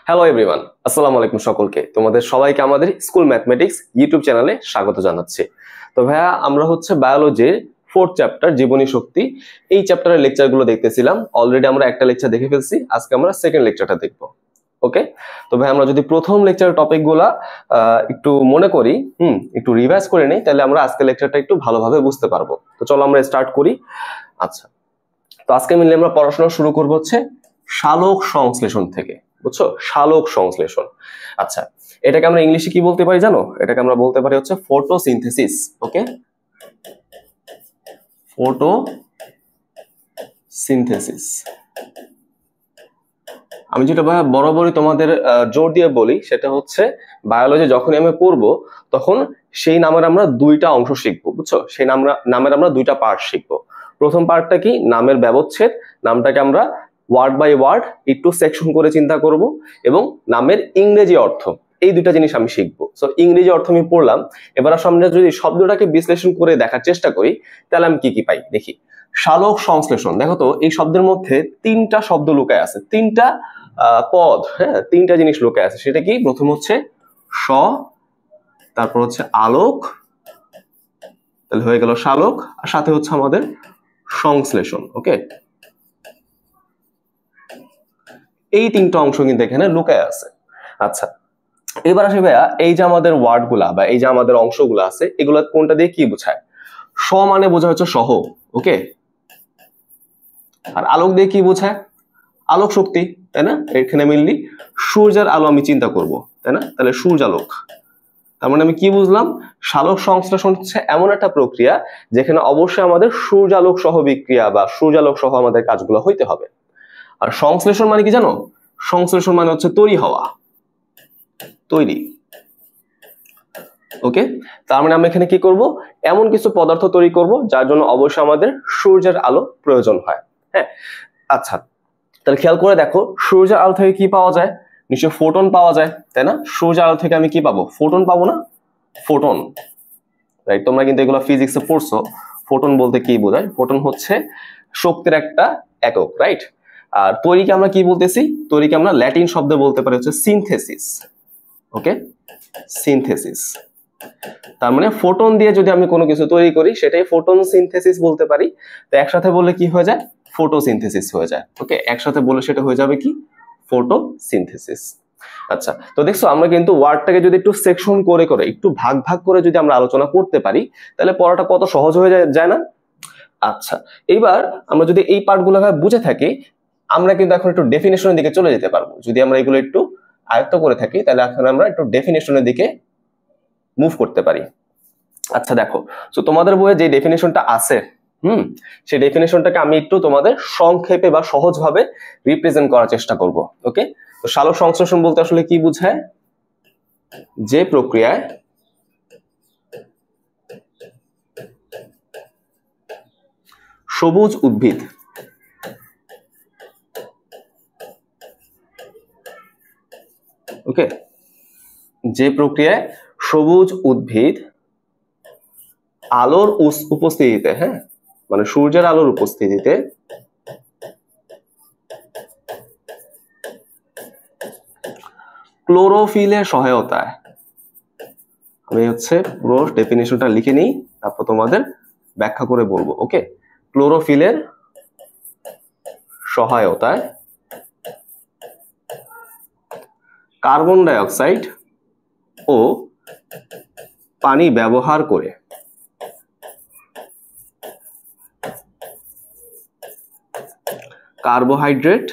Hello everyone, আসসালামু আলাইকুম সকলকে। তোমাদের সবাইকে আমাদের স্কুল ম্যাথমেটিক্স ইউটিউব চ্যানেলে স্বাগত জানাচ্ছি। তো ভাইয়া আমরা বায়োলজির 4th চ্যাপ্টার জীবনী শক্তি এই চ্যাপ্টারের লেকচারগুলো দেখতেছিলাম। অলরেডি আমরা একটা লেকচার দেখে ফেলছি, আজকে আমরা সেকেন্ড লেকচারটা দেখব। ওকে, তো ভাই আমরা যদি প্রথম লেকচারের টপিকগুলা একটু মনে করি, একটু রিভাইজ করে নেই, তাহলে আমরা আজকে লেকচারটা একটু ভালোভাবে বুঝতে পারবো। তো চলো আমরা স্টার্ট করি। আচ্ছা, তো আজকে মিলে আমরা পড়াশোনা শুরু করবো সালোক সংশ্লেষণ থেকে। বুঝছো, সালোক সংশ্লেষণ। আচ্ছা, এটাকে আমরা ইংলিশে কি বলতে পারি জানো? এটাকে আমরা বলতে পারি ফটোসিনথেসিস। ওকে, ফটোসিনথেসিস। আমি যেটা বরাবরই তোমাদের জোর দিয়ে বলি সেটা বায়োলজি যখনই আমি পড়বো তখন সেই নামের আমরা দুইটা অংশ শিখবো। বুঝছো, সেই নামের আমরা দুইটা পার্ট শিখবো। প্রথম পার্টটা কি? নামের ব্যবচ্ছেদ। নামটাকে আমরা ওয়ার্ড বাই ওয়ার্ড একটু সেকশন করে চিন্তা করব, এবং নামের ইংরেজি অর্থ, এই দুইটা জিনিস আমি শিখবো। সো ইংরেজি অর্থ আমি পড়লাম, এবার আমরা যদি শব্দটাকে বিশ্লেষণ করে দেখার চেষ্টা করি তাহলে আমি কি কি পাই দেখি। সালোক সংশ্লেষণ, দেখো তো এই শব্দের মধ্যে তিনটা শব্দ লুকায় আছে, তিনটা পদ, হ্যাঁ, তিনটা জিনিস লুকায় আছে। সেটা কি? প্রথম স, তারপর আলোক, তাহলে হয়ে গেল সালোক, আর সাথে আমাদের সংশ্লেষণ। ওকে, এই তিনটা অংশ কিন্তু এখানে লুকায় আছে। আচ্ছা, এবার আসে ভাইয়া, এই যে আমাদের ওয়ার্ড গুলা বা এই যে আমাদের অংশগুলো আছে, এগুলা কোনটা দিয়ে কি বোঝায়? স মানে বোঝা সহ, ওকে, আর আলোক দিয়ে কি বোঝায়? আলোক শক্তি, তাই না? এখানে মেইনলি সূর্যের আলো আমি চিন্তা করব, তাই না? তাহলে সূর্যালোক। তার মানে আমি কি বুঝলাম? সালোক সংশ্লেষণ এমন একটা প্রক্রিয়া যেখানে অবশ্যই আমাদের সূর্যালোক সহ বিক্রিয়া বা সূর্যালোক সহ আমাদের কাজগুলো হইতে হবে। আর সংশ্লেষণ মানে কি জানো? সংশ্লেষণ মানে তৈরি হওয়া, তৈরি। ওকে, তার মানে আমরা এখানে কি করব? এমন কিছু পদার্থ তৈরি করব যার জন্য অবশ্যই আমাদের সূর্যের আলো প্রয়োজন হয়। হ্যাঁ, আচ্ছা, তাহলে খেয়াল করে দেখো, সূর্যের আলো থেকে কি পাওয়া যায়? নিশ্চয় ফোটন পাওয়া যায়, তাই না? সূর্যের আলো থেকে আমি কি পাবো? ফোটন পাবো না? Photon, right? তোমরা কিন্তু এগুলো ফিজিক্সে পড়ছো। ফোটন বলতে কি বোঝায়? ফোটন শক্তির একটা একক, রাইট? আর তৈরিকে আমরা কি বলতেছি? তৈরিকে আমরা ল্যাটিন শব্দে বলতে পারি সিনথেসিস। ওকে, সিনথেসিস। তার মানে ফোটন দিয়ে যদি আমি কোনো কিছু তৈরি করি সেটাই ফোটন সিনথেসিস বলতে পারি। তো একসাথে বললে কি হয়ে যায়? ফটোসিনথেসিস হয়ে যায়। ওকে, একসাথে বলে সেটা হয়ে যাবে কি? ফটোসিনথেসিস। আচ্ছা, তো দেখছো আমরা কিন্তু ওয়ার্ডটাকে যদি একটু সেকশন করে করে একটু ভাগ ভাগ করে যদি আমরা আলোচনা করতে পারি তাহলে পড়াটা কত সহজ হয়ে যায় না? আচ্ছা, এইবার আমরা যদি এই পার্টগুলো বুঝে থাকি, আমরা কিন্তু এখন একটু ডেফিনেশনের দিকে চলে যেতে পারবো। যদি আমরা এগুলো একটু আয়ত্ত করে থাকি তাহলে এখন আমরা একটু ডেফিনেশনের দিকে মুভ করতে পারি। আচ্ছা দেখো, তো তোমাদের বইয়ে যে ডেফিনেশনটা আছে, সেই ডেফিনেশনটাকে আমি একটু তোমাদের সংক্ষেপে বা সহজভাবে রিপ্রেজেন্ট করার চেষ্টা করব। ওকে, তো সালোক সংশ্লেষণ বলতে আসলে কি বোঝায়? যে প্রক্রিয়ায় সবুজ উদ্ভিদ ওকে, যে প্রক্রিয়ায় সবুজ উদ্ভিদ আলোর উপস্থিতিতে, হ্যাঁ, মানে সূর্যের আলোর উপস্থিতিতে ক্লোরোফিলের সহায়তায়, আমি পুরো ডেফিনিশনটা লিখে নিই, তারপর তোমাদের ব্যাখ্যা করে বলবো। ওকে, ক্লোরোফিলের সহায়তায় কার্বন ডাই অক্সাইড ও পানি ব্যবহার করে কার্বোহাইড্রেট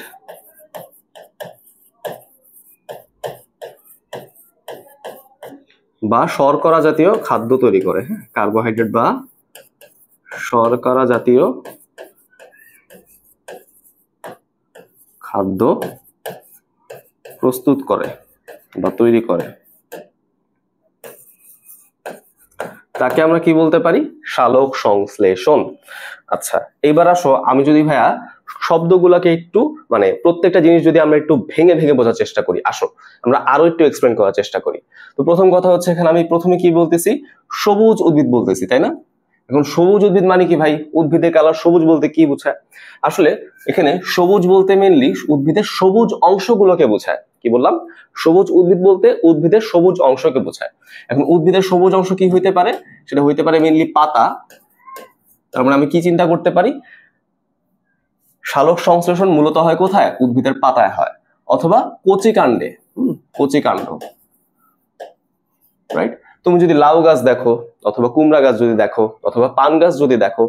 বা শর্করা জাতীয় খাদ্য তৈরি করে। হ্যাঁ, কার্বোহাইড্রেট বা শর্করা জাতীয় খাদ্য প্রস্তুত করে বা তৈরি করে, তাকে আমরা কি বলতে পারি? সালোক সংশ্লেষণ। আচ্ছা, এইবার আসো, আমি যদি ভাইয়া শব্দগুলোকে একটু মানে প্রত্যেকটা জিনিস যদি আমরা একটু ভেঙে ভেঙে বোঝার চেষ্টা করি, আসো আমরা আরো একটু এক্সপ্লেন করার চেষ্টা করি। তো প্রথম কথা এখানে আমি প্রথমে কি বলতেছি? সবুজ উদ্ভিদ বলতেছি, তাই না? এখন সবুজ উদ্ভিদ মানে কি ভাই? উদ্ভিদের কালার সবুজ বলতে কি বোঝায়? আসলে এখানে সবুজ বলতে মেইনলি উদ্ভিদের সবুজ অংশগুলোকে বোঝায়। কি বললাম? সবুজ উদ্ভিদ বলতে উদ্ভিদের সবুজ অংশকে বোঝায়। এখন উদ্ভিদের সবুজ অংশ কি হইতে পারে? সেটা হইতে পারে মেইনলি পাতা। তার মানে আমি কি চিন্তা করতে পারি? সালোক সংশ্লেষণ মূলত হয় কোথায়? উদ্ভিদের পাতায় হয়, অথবা কচি কাণ্ডে। কচি কাণ্ড, রাইট? তুমি যদি লাউ গাছ দেখো, অথবা কুমড়া গাছ যদি দেখো, অথবা পান গাছ যদি দেখো,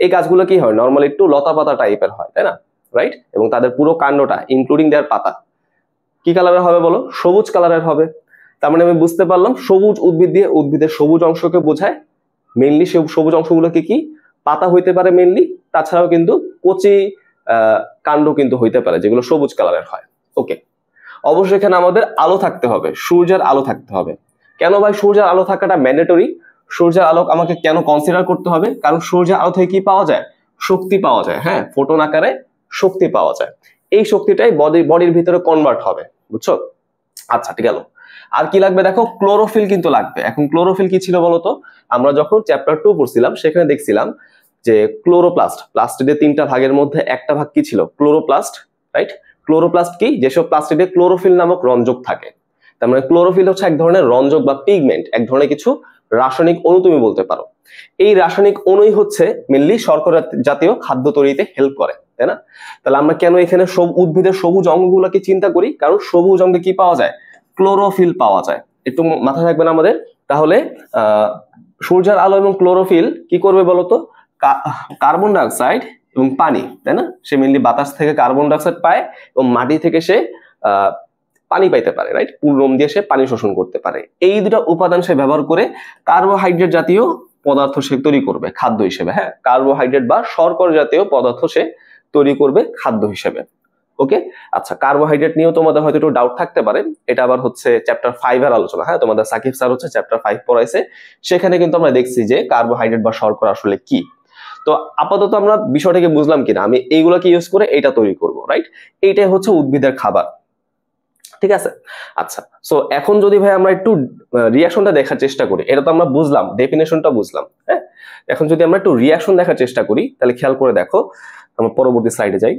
এই গাছগুলো কি হয়? নর্মালি একটু লতা পাতা টাইপের হয়, তাই না? রাইট? এবং তাদের পুরো কাণ্ডটা ইনক্লুডিং দেয়ার পাতা কি কালারের হবে বলো? সবুজ কালারের হবে। তার মানে আমি বুঝতে পারলাম সবুজ উদ্ভিদ দিয়ে উদ্ভিদের সবুজ অংশকে বোঝায়। মেইনলি সবুজ অংশগুলোকে কি? পাতা হইতে পারে মেইনলি, তাছাড়াও কিন্তু কচি কাণ্ড কিন্তু হইতে পারে, যেগুলো সবুজ কালারের হয়। ওকে, অবশ্যই এখানে আমাদের আলো থাকতে হবে, সূর্যের আলো থাকতে হবে। কেন ভাই সূর্যের আলো থাকাটা ম্যান্ডেটরি? সূর্যের আলো আমাকে কেন কনসিডার করতে হবে? কারণ সূর্যের আলো থেকে কি পাওয়া যায়? শক্তি পাওয়া যায়। হ্যাঁ, ফোটন আকারে শক্তি পাওয়া যায়। এই শক্তিটাই বডির ভিতরে কনভার্ট হবে, বুঝছো? আচ্ছা, ঠিক গেল। আর কি লাগবে দেখো? ক্লোরোফিল কিন্তু লাগবে। এখন ক্লোরোফিল কি ছিল বলতো? আমরা যখন চ্যাপ্টার 2 পড়ছিলাম সেখানে দেখছিলাম যে ক্লোরোপ্লাস্ট, প্লাস্টিডের 3টা ভাগের মধ্যে একটা ভাগ কি ছিল? Chloroplast, right? ক্লোরোপ্লাস্ট কি? যেসব প্লাস্টিডে ক্লোরোফিল নামক রঞ্জক থাকে। তার মানে ক্লোরোফিল হচ্ছে এক ধরনের রঞ্জক বা পিগমেন্ট, এক ধরনের কিছু রাসায়নিক অণু তুমি বলতে পারো। এই রাসায়নিক অণুই হচ্ছে মেনলি শর্করা জাতীয় খাদ্য তৈরিতে হেল্প করে, তাই না? তাহলে আমরা কেন এখানে সব উদ্ভিদের সবুজ অঙ্গগুলোকে চিন্তা করি? কারণ সবুজ অঙ্গে কি পাওয়া যায়? ক্লোরোফিল পাওয়া যায়। একটু মাথায় রাখবেন আমাদের। তাহলে সূর্যের আলো এবং ক্লোরোফিল কি করবে বলতো? কার্বন ডাইঅক্সাইড এবং পানি, তাই না? সে মেনলি বাতাস থেকে কার্বন ডাইঅক্সাইড পায় এবং মাটি থেকে সে পানি পাইতে পারে, রাইট? পুরোম দিয়ে সে পানি শোষণ করতে পারে। এই দুটো উপাদান সে ব্যবহার করে কার্বোহাইড্রেট জাতীয় পদার্থ সে তৈরি করবে খাদ্য হিসেবে। হ্যাঁ, কার্বোহাইড্রেট বা শর্করা জাতীয় পদার্থ সে তৈরি করবে খাদ্য হিসেবে। ওকে, আচ্ছা, কার্বোহাইড্রেট নিয়েও তোমাদের হয়তো একটু ডাউট থাকতে পারে। এটা আবার হচ্ছে চ্যাপ্টার 5 এর আলোচনা। হ্যাঁ, তোমাদের সাকিব স্যার হচ্ছে চ্যাপ্টার 5 পড়াইছে, সেখানে কিন্তু আমরা দেখছি যে কার্বোহাইড্রেট বা শর্করা আসলে কি। তো আপাতত আমরা বিষয়টাকে বুঝলাম কিনা, আমি এইগুলোকে ইউজ করে এটা তৈরি করব, রাইট? এইটাই হচ্ছে উদ্ভিদের খাবার, ঠিক আছে? আচ্ছা, সো এখন যদি ভাই আমরা একটু রিঅ্যাকশনটা দেখার চেষ্টা করি, এটা তো আমরা বুঝলাম, ডেফিনেশনটা বুঝলাম। হ্যাঁ, এখন যদি আমরা একটু রিঅ্যাকশন দেখার চেষ্টা করি, তাহলে খেয়াল করে দেখো, আমরা পরবর্তী স্লাইডে যাই।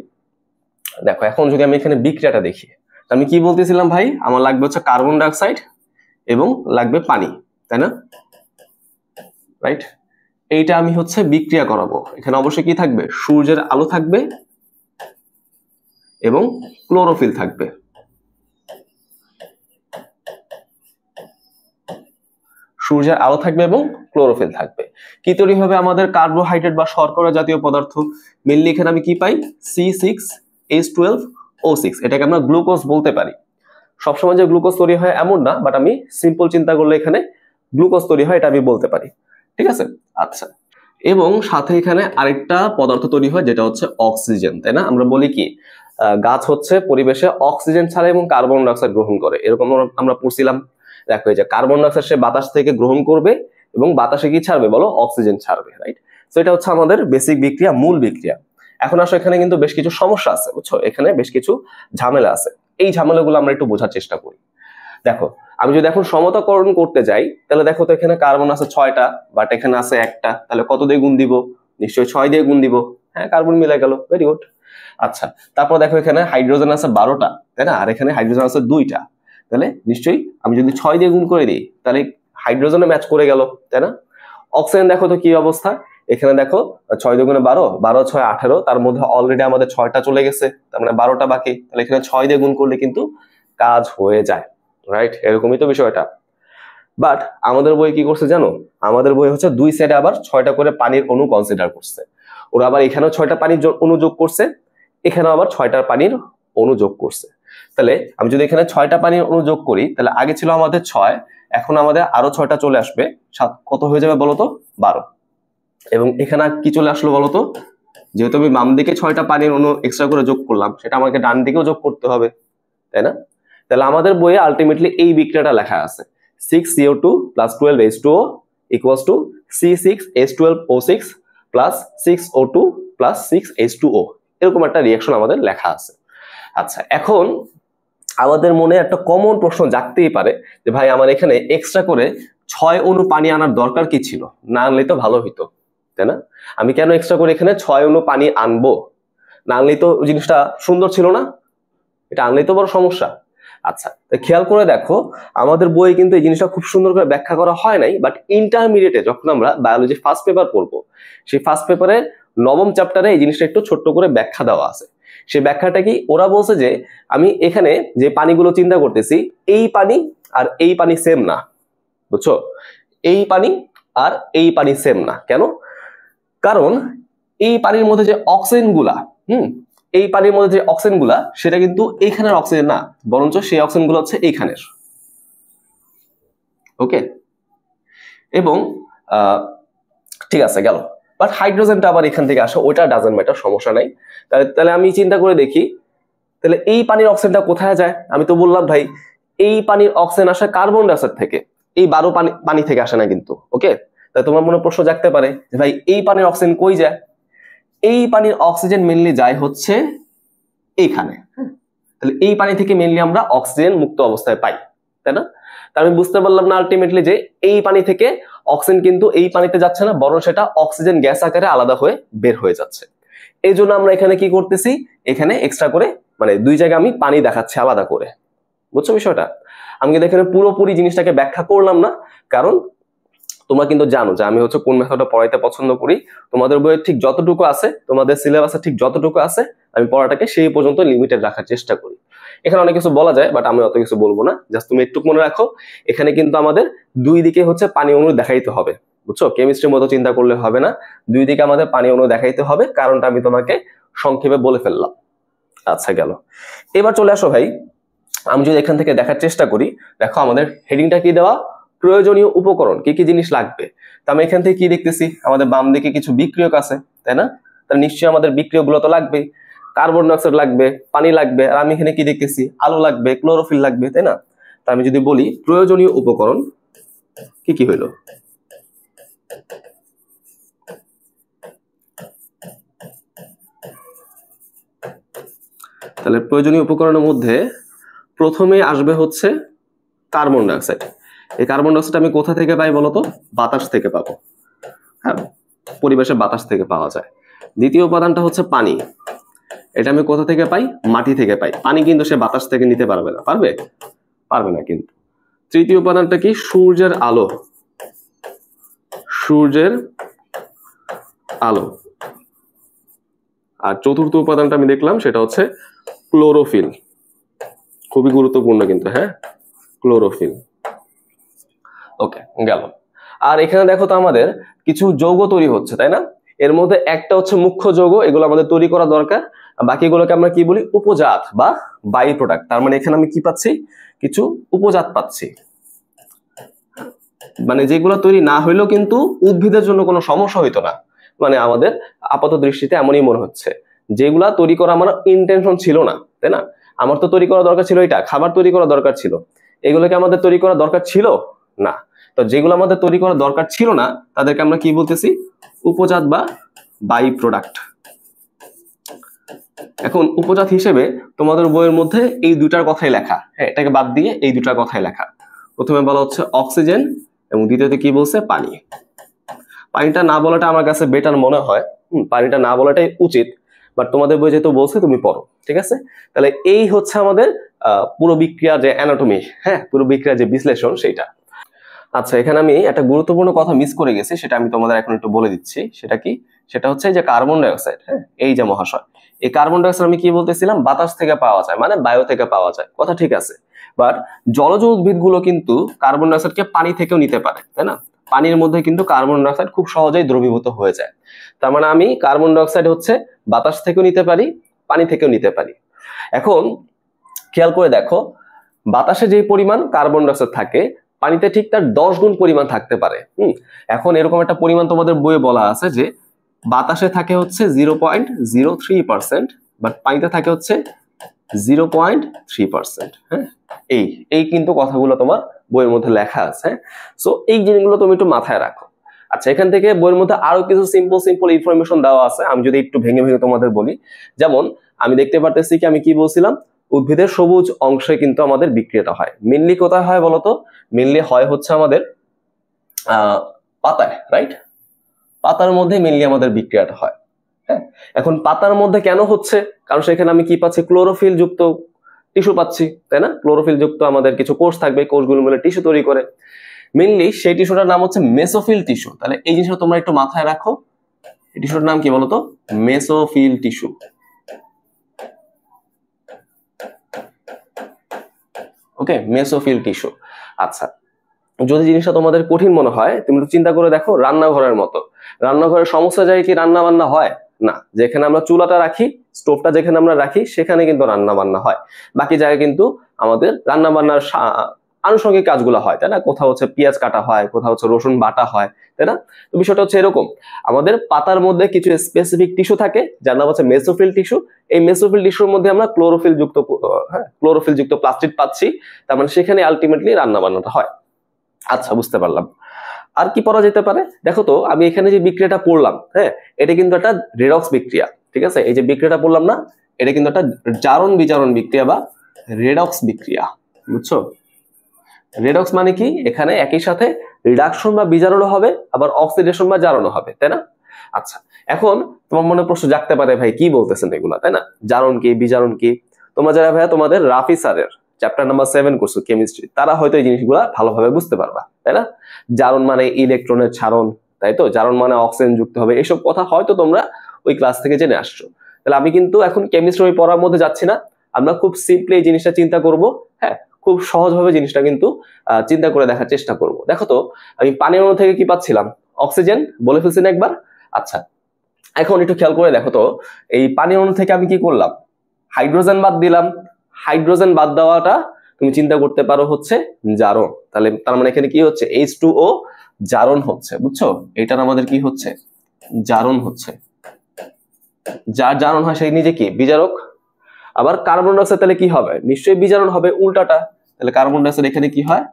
দেখো, এখন যদি আমি এখানে বিক্রিয়াটা দেখি, আমি কি বলতেছিলাম ভাই? আমার লাগবে হচ্ছে কার্বন ডাইঅক্সাইড এবং লাগবে পানি, তাই না? রাইট? এইটা আমি হচ্ছে বিক্রিয়া করাবো। এখানে অবশ্যই কি থাকবে? সূর্যের আলো থাকবে এবং ক্লোরোফিল থাকবে। সূর্যের আলো থাকবে এবং ক্লোরোফিল থাকবে। কি তৈরি হবে? আমাদের কার্বোহাইড্রেট বা শর্করা জাতীয় পদার্থ। মেনলি এখানে আমি কি পাই? C6H12O6। এটাকে আমরা গ্লুকোজ বলতে পারি। সবসময় যে গ্লুকোজ তৈরি হয় এমন না, বাট আমি সিম্পল চিন্তা করলে এখানে গ্লুকোজ তৈরি হয়, এটা আমি বলতে পারি, ঠিক আছে? আচ্ছা, এবং সাথে এখানে আরেকটা পদার্থ তৈরি হয় যেটা হচ্ছে অক্সিজেন, তাই না? আমরা বলি কি গাছ হচ্ছে পরিবেশে অক্সিজেন ছাড়ে এবং কার্বন ডাইঅক্সাইড গ্রহণ করে, এরকম আমরা পড়ছিলাম। দেখো, এই যে কার্বন ডাইঅক্সাইড সে বাতাস থেকে গ্রহণ করবে এবং বাতাসে কি ছাড়বে বলো? অক্সিজেন ছাড়বে, রাইট? তো এটা হচ্ছে আমাদের বেসিক বিক্রিয়া, মূল বিক্রিয়া। এখন আসলে এখানে কিন্তু বেশ কিছু সমস্যা আছে, বুঝছো? এখানে বেশ কিছু ঝামেলা আছে। এই ঝামেলাগুলো আমরা একটু বোঝার চেষ্টা করি। দেখো, আমি যদি এখন সমতাকরণ করতে যাই, তাহলে দেখো তো এখানে কার্বন আছে 6টা, বাট এখানে আছে একটা, তাহলে কত দিয়ে গুণ দিব? নিশ্চয়ই 6 দিয়ে গুণ দিব। হ্যাঁ, কার্বন মিলে গেল, ভেরি গুড। আচ্ছা, তারপর দেখো এখানে হাইড্রোজেন আছে 12টা, তাই না? আর এখানে হাইড্রোজেন আছে 2টা, তাহলে নিশ্চয়ই আমি যদি 6 দিয়ে গুণ করে দিই তাহলে হাইড্রোজেনে ম্যাচ করে গেল, তাই না? অক্সিজেন দেখো তো কি অবস্থা। এখানে দেখো 6 দুগুণে 12, 12 6 18, তার মধ্যে অলরেডি আমাদের 6টা চলে গেছে, তার মানে 12টা বাকি। তাহলে এখানে 6 দিয়ে গুণ করলে কিন্তু কাজ হয়ে যায়, রাইট? এরকমই তো বিষয়টা। বাট আমাদের বই কি করছে জানো? আমাদের বই হচ্ছে দুই সাইডে আবার 6টা করে পানির অণু কনসিডার করছে। ওরা আবার এখানেও 6টা পানির অণু যোগ করছে, এখানেও আবার 6টা পানির অণু যোগ করছে। তাহলে আমি যদি এখানে 6টা পানির অণু যোগ করি, তাহলে আগে ছিল আমাদের 6, এখন আমাদের আরো 6টা চলে আসবে, কত হয়ে যাবে বলতো? 12। এবং এখানে কি চলে আসলো বলতো? যেহেতু আমি বাম দিকে 6টা পানির অণু এক্সট্রা করে যোগ করলাম, সেটা আমাকে ডান দিকেও যোগ করতে হবে, তাই না? তাহলে আমাদের বইয়ে আলটিমেটলি এই বিক্রিয়াটা লেখা আছে, 6CO2 plus 12H2O equals to C6H12O6 plus 6O2 plus 6H2O, এরকম একটা রিঅ্যাকশন আমাদের লেখা আছে। আচ্ছা, এখন আমাদের মনে একটা কমন প্রশ্ন জাগতেই পারে যে ভাই আমার এখানে এক্সট্রা করে 6 অণু পানি আনার দরকার কি ছিল? না আনলে তো ভালো হইতো, তাই না? আমি কেন এক্সট্রা করে এখানে 6 অণু পানি আনবো? না আনলেই তো জিনিসটা সুন্দর ছিল না, এটা আনলেই তো বড় সমস্যা। আচ্ছা, খেয়াল করে দেখো আমাদের বইয়ে কিন্তু এই জিনিসটা খুব সুন্দর করে ব্যাখ্যা করা হয় নাই, বাট ইন্টারমিডিয়েটে যখন আমরা বায়োলজি ফার্স্ট পেপার পড়বো, সেই ফার্স্ট পেপারে 9ম চ্যাপ্টারে এই জিনিসটা একটু ছোট্ট করে ব্যাখ্যা দেওয়া আছে। সেই ব্যাখ্যাটা কি, ওরা বলছে যে আমি এখানে যে পানিগুলো চিন্তা করতেছি, এই পানি আর এই পানি সেম না, বুঝছো? এই পানি আর এই পানি সেম না। কেন? কারণ এই পানির মধ্যে যে অক্সিজেন গুলা, এই পানির মধ্যে যে অক্সিজেন গুলা, সেটা কিন্তু এইখানের অক্সিজেন না, বরঞ্চ সেই অক্সিজেন গুলো হচ্ছে এইখানের। ওকে, এবং ঠিক আছে গেল, বাট হাইড্রোজেনটা আবার এখান থেকে আসে, ওইটা ডাজন্ট ম্যাটার, সমস্যা নাই। তাহলে আমি চিন্তা করে দেখি, তাহলে এই পানির অক্সিজেনটা কোথায় যায়? আমি তো বললাম ভাই এই পানির অক্সিজেন আসে কার্বন ডাইঅক্সাইড থেকে, এই 12 পানি থেকে আসে না কিন্তু। ওকে, তাহলে তোমার মনে প্রশ্ন জাগতে পারে যে ভাই এই পানির অক্সিজেন কই যায়? এই পানির অক্সিজেন মেনলি যায় হচ্ছে এইখানে। তাহলে এই পানি থেকে মেনলি আমরা অক্সিজেন মুক্ত অবস্থায় পাই, তাই না? তা আমি বুঝতে পারলাম না আলটিমেটলি যে এই পানি থেকে অক্সিজেন কিন্তু এই পানিতে যাচ্ছে না, বরং সেটা অক্সিজেন গ্যাস আকারে আলাদা হয়ে বের হয়ে যাচ্ছে। এই জন্য আমরা এখানে কি করতেছি, এখানে এক্সট্রা করে মানে দুই জায়গায় আমি পানি দেখাচ্ছি আলাদা করে, বুঝছো বিষয়টা? আমি কিন্তু এখানে পুরোপুরি জিনিসটাকে ব্যাখ্যা করলাম না, কারণ তোমরা কিন্তু জানো যে আমি হচ্ছে কোন মেথডটা পড়াইতে পছন্দ করি। তোমাদের বইয়ে ঠিক যতটুকু আছে, তোমাদের সিলেবাসে ঠিক যতটুকু আছে, আমি পড়াটাকে সেই পর্যন্ত লিমিটেড রাখার চেষ্টা করি। এখানে অনেক কিছু বলা যায়, বাট আমি অত কিছু বলবো না। জাস্ট তুমি একটু মনে রাখো, এখানে কিন্তু আমাদের দুই দিকে হচ্ছে পানি অণু দেখাইতে হবে, বুঝছো? কেমিস্ট্রির মতো চিন্তা করলে হবে না, দুই দিকে আমাদের পানি অণু দেখাইতে হবে, কারণটা আমি তোমাকে সংক্ষেপে বলে ফেললাম। আচ্ছা গেল, এবার চলে আসো ভাই, আমি যদি এখান থেকে দেখার চেষ্টা করি, দেখো আমাদের হেডিংটা কি দেওয়া, প্রয়োজনীয় উপকরণ, কি কি জিনিস লাগবে। তো আমি এখান থেকে কি দেখতেছি, আমাদের বাম দিকে কিছু বিক্রিয়ক আছে, তাই না? তাহলে নিশ্চয়ই আমাদের বিক্রিয়ক গুলো তো লাগবেই, কার্বন ডাইঅক্সাইড লাগবে, পানি লাগবে, আর আমি এখানে কি দেখতেছি, আলো লাগবে, ক্লোরোফিল লাগবে, তাই না? তা আমি যদি বলি প্রয়োজনীয় উপকরণ কি কি হইলো, তাহলে প্রয়োজনীয় উপকরণের মধ্যে প্রথমে আসবে হচ্ছে কার্বন ডাইঅক্সাইড। এই কার্বন ডাইঅক্সাইড আমি কোথা থেকে পাই বলতো? বাতাস থেকে পাবো, হ্যাঁ, পরিবেশের বাতাস থেকে পাওয়া যায়। দ্বিতীয় উপাদানটা হচ্ছে পানি, এটা আমি কোথা থেকে পাই? মাটি থেকে পাই। পানি কিন্তু সে বাতাস থেকে নিতে পারবে না, পারবে না কিন্তু। তৃতীয় উপাদানটা কি? সূর্যের আলো, সূর্যের আলো। আর চতুর্থ উপাদানটা আমি দেখলাম সেটা হচ্ছে ক্লোরোফিল, খুবই গুরুত্বপূর্ণ কিন্তু, হ্যাঁ, ক্লোরোফিল। ওকে গেল। আর এখানে দেখো তো আমাদের কিছু যৌগ তৈরি হচ্ছে, তাই না? এর মধ্যে একটা হচ্ছে মুখ্য যৌগ, এগুলো আমাদের তৈরি করা দরকার, বাকিগুলোকে আমরা কি বলি? উপজাত বা বাই প্রোডাক্ট। তার মানে এখানে আমি কি পাচ্ছি? কিছু উপজাত পাচ্ছি, মানে যেগুলো তৈরি না হইলেও কিন্তু উদ্ভিদের জন্য কোনো সমস্যা হইতো না, মানে আমাদের আপাত দৃষ্টিতে এমনই মনে হচ্ছে। যেগুলা তৈরি করা আমার ইন্টেনশন ছিল না, তাই না? আমার তো তৈরি করা দরকার ছিল এটা, খাবার তৈরি করা দরকার ছিল, এগুলোকে আমাদের তৈরি করা দরকার ছিল না। তো যেগুলো আমাদের তৈরি করা দরকার ছিল না, তাদেরকে আমরা কি বলতেছি? উপজাত বা বাই প্রোডাক্ট। এখন উপজাত হিসেবে তোমাদের বইয়ের মধ্যে এই দুটার কথাই লেখা, হ্যাঁ, এটাকে বাদ দিয়ে এই দুটার কথাই লেখা। প্রথমে বলা হচ্ছে অক্সিজেন, এবং দ্বিতীয়তে কি বলছে? পানি। পানিটা না বলাটা আমার কাছে বেটার মনে হয়, পানিটা না বলাটাই উচিত, বাট তোমাদের বই যেহেতু বলছে তুমি পড়ো, ঠিক আছে? তাহলে এই হচ্ছে আমাদের পুরো বিক্রিয়ার যে অ্যানাটমি, হ্যাঁ, পুরো বিক্রিয়ার যে বিশ্লেষণ সেইটা। আচ্ছা, এখানে আমি একটা গুরুত্বপূর্ণ কথা মিস করে গেছি, সেটা আমি তোমাদের এখন একটু বলে দিচ্ছি। সেটা কি? সেটা হচ্ছে যে কার্বন ডাইঅক্সাইড, হ্যাঁ, এই যে মহাশয়, এই কার্বন ডাইঅক্সাইড আমি কি বলতেছিলাম? বাতাস থেকে পাওয়া যায়, মানে বায়ু থেকে পাওয়া যায়, কথা ঠিক আছে। বাট জলজ উদ্ভিদগুলো কিন্তু কার্বন ডাইঅক্সাইডকে পানি থেকেও নিতে পারে, তাই না? পানির মধ্যে কিন্তু কার্বন ডাইঅক্সাইড খুব সহজেই দ্রবীভূত হয়ে যায়। তার মানে আমি কার্বন ডাইঅক্সাইড হচ্ছে বাতাস থেকেও নিতে পারি, পানি থেকেও নিতে পারি। এখন খেয়াল করে দেখো, বাতাসে যে পরিমাণ কার্বন ডাইঅক্সাইড থাকে, পানিতে ঠিক তার 10 গুণ পরিমাণ থাকতে পারে। এখন এরকম একটা পরিমাণ তোমাদের বইয়ে বলা আছে যে বাতাসে থাকে হচ্ছে 0.03%, বাট পানিতে থাকে হচ্ছে 0.3%। হ্যাঁ, এই কিন্তু কথাগুলো তোমার বইয়ের মধ্যে লেখা আছে। সো এই জিনিসগুলো তুমি একটু মাথায় রাখো। আচ্ছা, এখান থেকে বইয়ের মধ্যে আরো কিছু সিম্পল ইনফরমেশন দেওয়া আছে, আমি যদি একটু ভেঙে ভেঙে তোমাদের বলি। যেমন আমি দেখতে পারতেছি কি, আমি কি বলছিলাম? উদ্ভিদের সবুজ অংশে কিন্তু আমাদের বিক্রিয়াটা হয়। মেনলি কোথায় হয় বলতো? মেনলি হয় হচ্ছে আমাদের পাতায়, রাইট? পাতার মধ্যে মেইনলি আমাদের বিক্রিয়াটা হয়। হ্যাঁ, এখন পাতার মধ্যে কেন হচ্ছে? কারণ সেখানে আমি কি পাচ্ছি? ক্লোরোফিল যুক্ত টিস্যু পাচ্ছি, তাই না? ক্লোরোফিল যুক্ত আমাদের কিছু কোষ থাকবে, কোষগুলো মিলে টিস্যু তৈরি করে। মেইনলি সেই টিস্যুটার নাম হচ্ছে মেসোফিল টিস্যু। তাহলে এই জিনিসটা তোমরা একটু মাথায় রাখো, এই টিস্যুটার নাম কি বলতো? Mesophyll tissue. Okay, mesophyll tissue. আচ্ছা, যদি জিনিসটা তোমাদের কঠিন মনে হয়, তুমি তো চিন্তা করে দেখো রান্নাঘরের মতো। রান্নাঘরের সমস্ত জায়গায় কি রান্না বান্না হয়? না। যেখানে আমরা চুলাটা রাখি, স্টোভটা যেখানে আমরা রাখি, সেখানে কিন্তু রান্না বান্না হয়। বাকি জায়গায় কিন্তু আমাদের রান্না বান্নার আনুষঙ্গিক কাজগুলো হয়, তাই না? কোথাও হচ্ছে পেঁয়াজ কাটা হয়, কোথাও হচ্ছে রসুন বাটা হয়, তাই না? তো বিষয়টা হচ্ছে এরকম, আমাদের পাতার মধ্যে কিছু স্পেসিফিক টিস্যু থাকে যার নাম হচ্ছে মেসোফিল টিস্যু। এই মেসোফিল টিস্যুর মধ্যে আমরা ক্লোরোফিল যুক্ত প্লাস্টিড পাচ্ছি। তার মানে সেখানে আলটিমেটলি রান্না বান্নাটা হয়। আচ্ছা, বুঝতে পারলাম। আর কি পড়া যেতে পারে? দেখো তো, আমি এখানে যে বিক্রিয়াটা পড়লাম, হ্যাঁ, এটা কিন্তু একটা রেডক্স বিক্রিয়া, ঠিক আছে? এই যে বিক্রিয়াটা পড়লাম না, এটা কিন্তু একটা জারণ বিজারণ বিক্রিয়া বা রেডক্স বিক্রিয়া, বুঝছো? রেডক্স মানে কি? এখানে একই সাথে রিডাকশন বা বিজারণও হবে, আবার অক্সিডেশন বা জারণও হবে, তাই না? আচ্ছা, এখন তোমার মনে প্রশ্ন জাগতে পারে, ভাই কি বলতেছেন এগুলা, তাই না? জারণ কি, বিজারণ কি? তোমরা যারা ভাইয়া তোমাদের রাফি স্যারের চ্যাপ্টার নাম্বার 7 করছো কেমিস্ট্রি, তারা হয়তো এই জিনিসগুলো ভালোভাবে বুঝতে পারবা, তাই না? জারণ মানে ইলেকট্রনের ছাড়ন, তাই তো? জারণ মানে অক্সিজেন যুক্ত হবে, এসব কথা হয়তো তোমরা ওই ক্লাস থেকে জেনে আসছো। তাহলে আমি কিন্তু এখন কেমিস্ট্রি পড়ার মধ্যে যাচ্ছি না, আমরা খুব সিম্পলি এই জিনিসটা চিন্তা করব। হ্যাঁ, খুব সহজভাবে জিনিসটা কিন্তু চিন্তা করে দেখার চেষ্টা করব। দেখো তো, আমি পানির অণু থেকে কি পাচ্ছিলাম? অক্সিজেন, বলে ফেলছি না একবার? আচ্ছা, এখন একটু খেয়াল করে দেখো তো, এই পানির অণু থেকে আমি কি করলাম? হাইড্রোজেন বাদ দিলাম। হাইড্রোজেন বাদ দেওয়াটা তুমি চিন্তা করতে পারো হচ্ছে জারণ। তাহলে তার মানে এখানে কি হচ্ছে? H2O জারণ হচ্ছে, বুঝছো? এটার আমাদের কি হচ্ছে? জারণ হচ্ছে। যার জারণ হয় সেই নিজে কি? বিজারক। আবার কার্বন ডাইঅক্সাইড তাহলে কি হবে? নিশ্চয়ই বিজারণ হবে, উল্টাটা। তাহলে কার্বন ডাইঅক্সাইড এখানে কি হয়?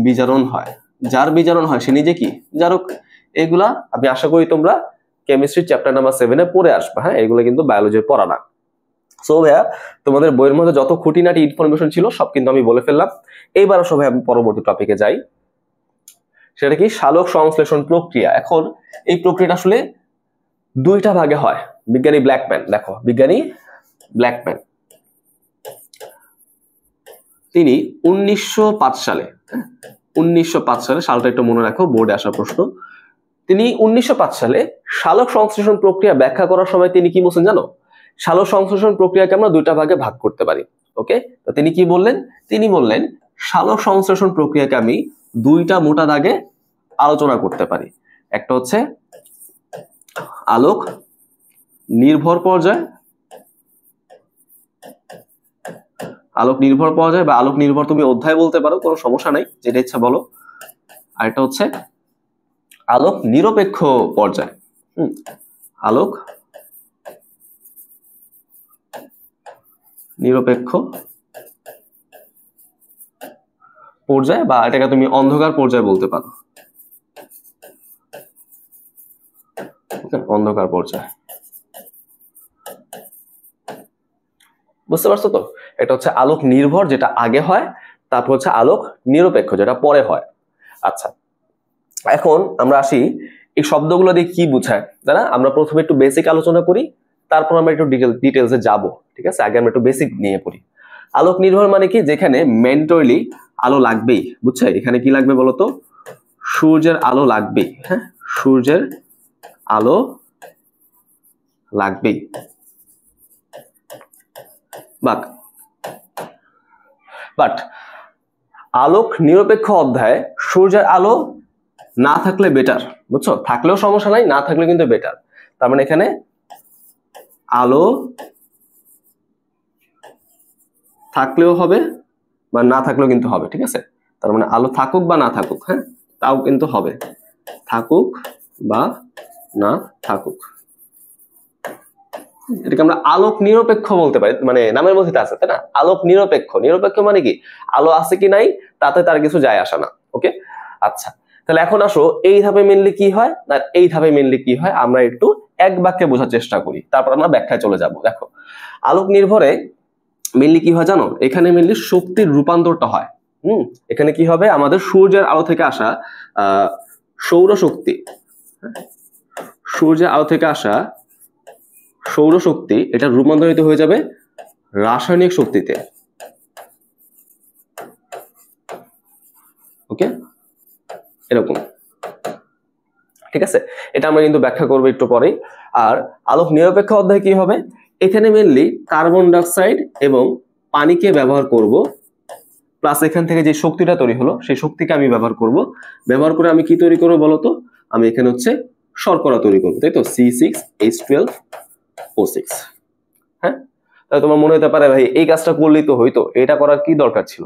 বিজারণ হয়। যার বিজারণ হয় সে নিজে কি? জারক। এগুলা আমি আশা করি তোমরা কেমিস্ট্রি চ্যাপ্টার নাম্বার 7 পড়ে আসবে। হ্যাঁ, এগুলো কিন্তু বায়োলজির পড়া না। সো ভাইয়া, তোমাদের বইয়ের মধ্যে যত খুঁটিনাটি ইনফরমেশন ছিল সব কিন্তু আমি বলে ফেললাম। এইবার আসো ভাইয়া পরবর্তী টপিকে যাই। সেটা কি? সালোক সংশ্লেষণ প্রক্রিয়া। এখন এই প্রক্রিয়াটা আসলে দুইটা ভাগে হয়। বিজ্ঞানী ব্ল্যাকম্যান, দেখো বিজ্ঞানী ব্ল্যাকম্যান তিনি 1905 সালে, 1905 সালে, সালটা একটু মনে রাখো, বোর্ডে আসা প্রশ্ন। তিনি 1905 সালে সালোক সংশ্লেষণ প্রক্রিয়া ব্যাখ্যা করার সময় তিনি কি বলছেন জানো? সালোক সংশ্লেষণ প্রক্রিয়াকে আমরা দুইটা ভাগে ভাগ করতে পারি। ওকে, তো তিনি কি বললেন? তিনি বললেন সালোক সংশ্লেষণ প্রক্রিয়াকে আমি দুইটা মোটা দাগে আলোচনা করতে পারি। একটা হচ্ছে আলোক নির্ভর পর্যায়, আলোক নির্ভর পর্যায় বা আলোক নির্ভর তুমি অধ্যায় বলতে পারো, কোনো সমস্যা নাই, যেটা ইচ্ছা বলো। আর এটা হচ্ছে আলোক নিরপেক্ষ পর্যায়। আলোক নিরপেক্ষ পর্যায়, বা এটাকে তুমি অন্ধকার পর্যায় বলতে পারো। অন্ধকার পর্যায়, বুঝতে পারছো তো? এটা হচ্ছে আলোক নির্ভর, যেটা আগে হয়, তারপর হচ্ছে আলোক নিরপেক্ষ, যেটা পরে হয়। আচ্ছা, এখন আমরা আসি এই শব্দগুলো দিয়ে কি বোঝায়, তাই না? আমরা প্রথমে একটু বেসিক আলোচনা করি, তারপর আমরা একটু ডিটেলসে যাব, ঠিক আছে? আগে আমরা একটু বেসিক নিয়ে পড়ি। আলোক নির্ভর মানে কি? যেখানে ম্যান্ডেটরিলি আলো লাগবেই, বুঝছো? এখানে কি লাগবে বলতো? সূর্যের আলো লাগবেই। হ্যাঁ, সূর্যের আলো লাগবেই। বাট আলোক নিরপেক্ষ অধ্যায়ে সূর্যের আলো না থাকলে বেটার, বুঝছো? থাকলেও সমস্যা নাই, না থাকলে কিন্তু বেটার। তার মানে এখানে আলো থাকলেও হবে বা না থাকলেও কিন্তু হবে, ঠিক আছে? তার মানে আলো থাকুক বা না থাকুক, হ্যাঁ, তাও কিন্তু হবে, থাকুক বা না থাকুক। এটাকে আমরা আলোক নিরপেক্ষ বলতে পারি, মানে নামের মধ্যে আছে, তাই না? আলোক নিরপেক্ষ। নিরপেক্ষ মানে কি? আলো আছে কি নাই তাতে তার কিছু যায় আসে না। ওকে, আচ্ছা, তাহলে এখন আসো এই ধাপে মেনলি কি হয়, না এই ধাপে মেনলি কি হয় আমরা একটু এক বাক্যে বোঝার চেষ্টা করি, তারপর আমরা ব্যাখ্যায় চলে যাব। দেখো, আলোক নির্ভরে মেনলি কি হয় জানো? এখানে মেনলি শক্তির রূপান্তরটা হয়। এখানে কি হবে? আমাদের সূর্যের আলো থেকে আসা সৌরশক্তি, সূর্যের আলো থেকে আসা সৌরশক্তি এটা রূপান্তরিত হয়ে যাবে রাসায়নিক শক্তিতে। ওকে, এরকম, ঠিক আছে। এটা আমরা কিন্তু ব্যাখ্যা করবো একটু পরেই। আর আলোক নিরপেক্ষ অধ্যায় কি হবে, এখানে মেনলি কার্বন ডাইঅক্সাইড এবং পানিকে ব্যবহার করব, প্লাস এখান থেকে যে শক্তিটা তৈরি হলো সেই শক্তিকে আমি ব্যবহার করব। ব্যবহার করে আমি কি তৈরি করবো বলতো, আমি এখানে হচ্ছে শর্করা তৈরি করবো, তাই তো, C6H12O6। হ্যাঁ, তাহলে তোমার মনে হতে পারে ভাই এই কাজটা করলেই তো হইতো, এটা করার কি দরকার ছিল?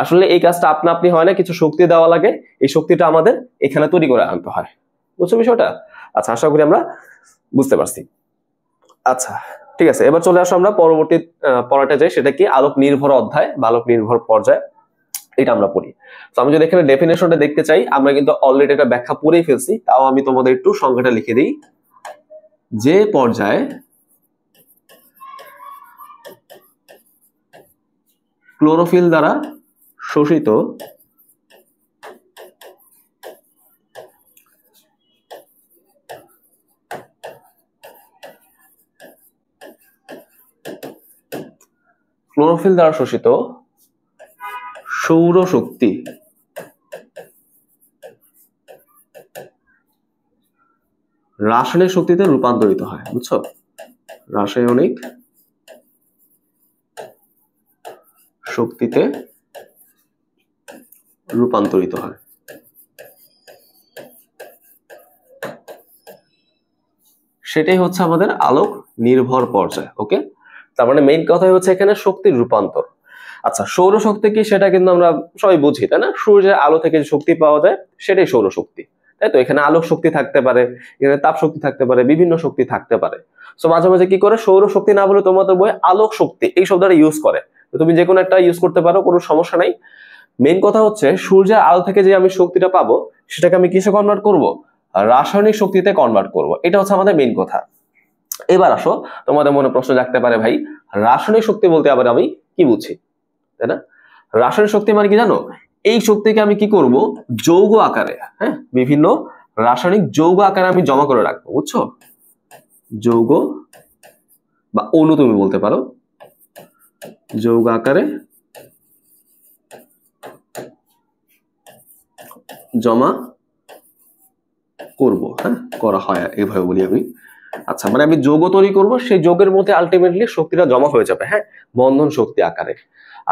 আসলে এই কাজটা আপনা আপনি হয় না, কিছু শক্তি দেওয়া লাগে, এই শক্তিটা আমাদের এখানে তৈরি করে আনতে হয়। বুঝছো বিষয়টা? আচ্ছা, আশা করি আমরা বুঝতে পারছি। আচ্ছা ঠিক আছে, এবার চলে আসো আমরা পরবর্তী পড়াটা যাই, সেটা কি আলোক নির্ভর অধ্যায় বা আলোক নির্ভর পর্যায়, এটা আমরা পড়ি। তো আমি যদি এখানে ডেফিনেশনটা দেখতে চাই, আমরা কিন্তু অলরেডি এটা ব্যাখ্যা পড়েই ফেলছি, তাও আমি তোমাদের একটু সংজ্ঞাটা লিখে দিই। যে পর্যায়ে ক্লোরোফিল দ্বারা শোষিত সৌরশক্তি রাসায়নিক শক্তিতে রূপান্তরিত হয়। বুঝছো, রাসায়নিক শক্তিতে রূপান্তরিত হয়, সেটাই হচ্ছে আমাদের আলোক নির্ভর পর্যায়। ওকে, তার মানে মেইন কথা হচ্ছে এখানে শক্তির রূপান্তর। আচ্ছা, সৌরশক্তি কি সেটা কিন্তু আমরা সবাই বুঝি, তাই না? সূর্যের আলো থেকে যে শক্তি পাওয়া যায় সেটাই সৌরশক্তি, তাই তো। এখানে আলোক শক্তি থাকতে পারে, এখানে তাপ শক্তি থাকতে পারে, বিভিন্ন শক্তি থাকতে পারে। সো মাঝে মাঝে কি করে সৌরশক্তি না বলে তোমাদের বই আলোক শক্তি এই শব্দটা ইউজ করে, তুমি যে কোনো একটা ইউজ করতে পারো, কোনো সমস্যা নাই। মেইন কথা হচ্ছে সূর্যের আলো থেকে যে আমি শক্তিটা পাবো সেটাকে আমি কিসে কনভার্ট করব? রাসায়নিক শক্তিতে কনভার্ট করব, এটা হচ্ছে আমাদের মেইন কথা। এবার আসো, তোমাদের মনে প্রশ্ন জাগতে পারে ভাই রাসায়নিক শক্তি বলতে আবার আমি কি বুঝি, তাই না? রাসায়নিক শক্তি মানে কি জানো? এই শক্তিকে আমি কি করব, যৌগ আকারে, হ্যাঁ, বিভিন্ন রাসায়নিক যৌগ আকারে আমি জমা করে রাখবো। বুঝছো, যৌগ বা অণু তুমি বলতে পারো, যৌগ আকারে জমা করব, হ্যাঁ, করা হয় এইভাবে বলি আমি। আচ্ছা, মানে আমি যৌগ তৈরি করব, সেই যৌগের মধ্যে আলটিমেটলি শক্তিটা জমা হয়ে যাবে, হ্যাঁ, বন্ধন শক্তি আকারে।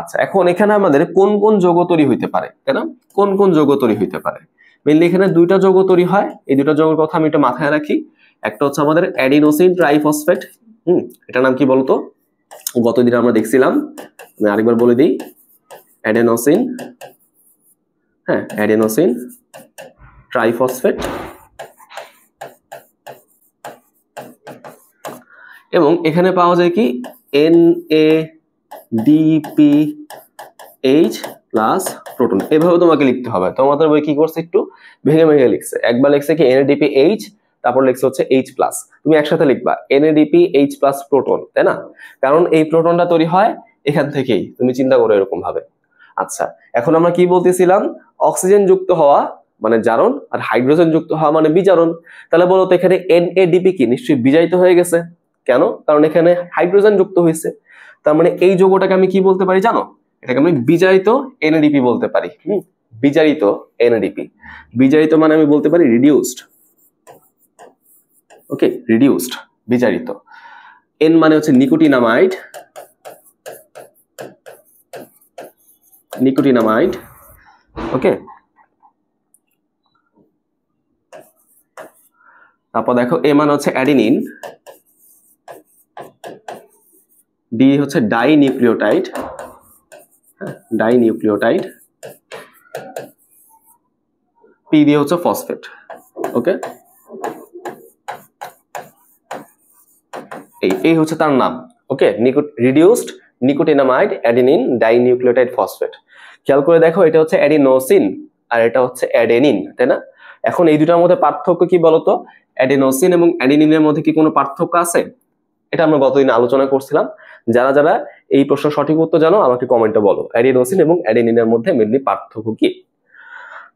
আচ্ছা, এখন এখানে আমাদের কোন কোন যৌগ তৈরি হইতে পারে, তাই না? কোন কোন যৌগ তৈরি হইতে পারে? মেইনলি এখানে দুইটা যৌগ তৈরি হয়, এই দুইটা যৌগের কথা আমি একটু মাথায় রাখি। একটা হচ্ছে আমাদের অ্যাডিনোসিন ট্রাইফসফেট, এটার নাম কি বলতো, গতদিন আমরা দেখছিলাম, আমি আরেকবার বলে দিই, অ্যাডেনোসিন, হ্যাঁ, অ্যাডেনোসিন ট্রাইফসফেট। এবং এখানে পাওয়া যায় কি NADPH প্লাস প্রোটন, এভাবে তোমাকে লিখতে হবে। তোমাদের বই কি করছে, একটু ভেঙে ভেঙে লিখছে। একবার লিখছে কি NADPH, তারপর লিখছে হচ্ছে H প্লাস, তুমি একসাথে লিখবা NADPH প্লাস প্রোটন, তাই না? কারণ এই প্রোটনটা তৈরি হয় এখান থেকেই, তুমি চিন্তা করো এরকম ভাবে। আচ্ছা, এখন আমরা কি বলতেছিলাম, অক্সিজেন যুক্ত হওয়া মানে জারণ, আর হাইড্রোজেন যুক্ত হওয়া মানে বিজারণ। তাহলে বলো তো এখানে NADP কি নিশ্চয়ই বিজারিত হয়ে গেছে, কেন? কারণ এখানে হাইড্রোজেন যুক্ত হয়েছে। তার মানে এই যৌগটাকে আমি কি বলতে পারি জানো? এটাকে আমি বিজারিত NADP বলতে পারি। বিজারিত NADP, বিজারিত মানে আমি বলতে পারি রিডিউসড। ওকে, রিডিউসড, বিজারিত। N মানে হচ্ছে নিকোটিনামাইড, নিকোটিনামাইড। ওকে, তারপর দেখো A মানে হচ্ছে অ্যাডিনিন, D হচ্ছে ডাইনিউক্লিওটাইড, ডাইনিউক্লিওটাইড, P দিয়ে হচ্ছে ফসফেট। ওকে, এই হচ্ছে তার নাম। Okay, reduced nicotinamide adenine dinucleotide phosphate. খেয়াল করে দেখো, এটা হচ্ছে অ্যাডিনোসিন আর এটা হচ্ছে অ্যাডেনিন, তাই না? এখন এই দুটার মধ্যে পার্থক্য কি বলতো? অ্যাডিনোসিন এবং অ্যাডেনিনের মধ্যে কি কোনো পার্থক্য আছে? এটা আমরা গতদিন আলোচনা করছিলাম। যারা যারা এই প্রশ্ন সঠিক উত্তর জানো আমাকে কমেন্টে বলো, অ্যাডিনোসিন এবং অ্যাডেনিনের মধ্যে মেইনলি পার্থক্য কি?